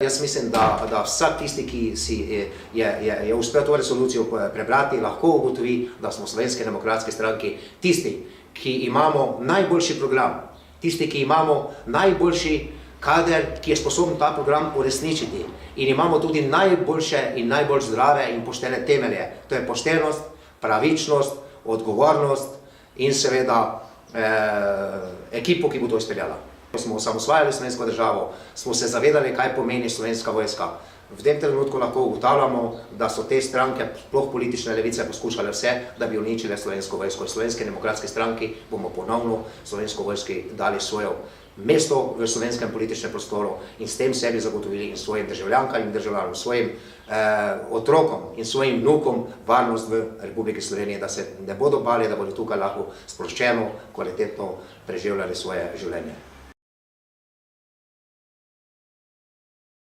Jaz mislim, da vsak tisti, ki si je uspel to resolucijo prebrati, lahko ugotovi, da smo v Slovenski demokratski stranki tisti, ki imamo najboljši program, tisti, ki imamo najboljši kader, ki je sposoben ta program uresničiti. In imamo tudi najboljše in najbolj zdrave in poštene temelje. To je poštenost, pravičnost, odgovornost in seveda ekipo, ki bo to izpeljala. Ko smo osamosvajali slovensko državo, smo se zavedali, kaj pomeni Slovenska vojska. V tem trenutku lahko ugotavljamo, da so te stranke, sploh politične levice, poskušale vse, da bi uničile Slovensko vojsko. V Slovenski demokratski stranki bomo ponovno Slovensko vojski dali svoje mesto v slovenskem političnem prostoru in s tem sebi zagotovili in svojim državljankam in državljanom, svojim otrokom in svojim vnukom varnost v Republiki Sloveniji, da se ne bodo bali, da bodo tukaj lahko sproščeno, kvalitetno preživljali svoje življenje.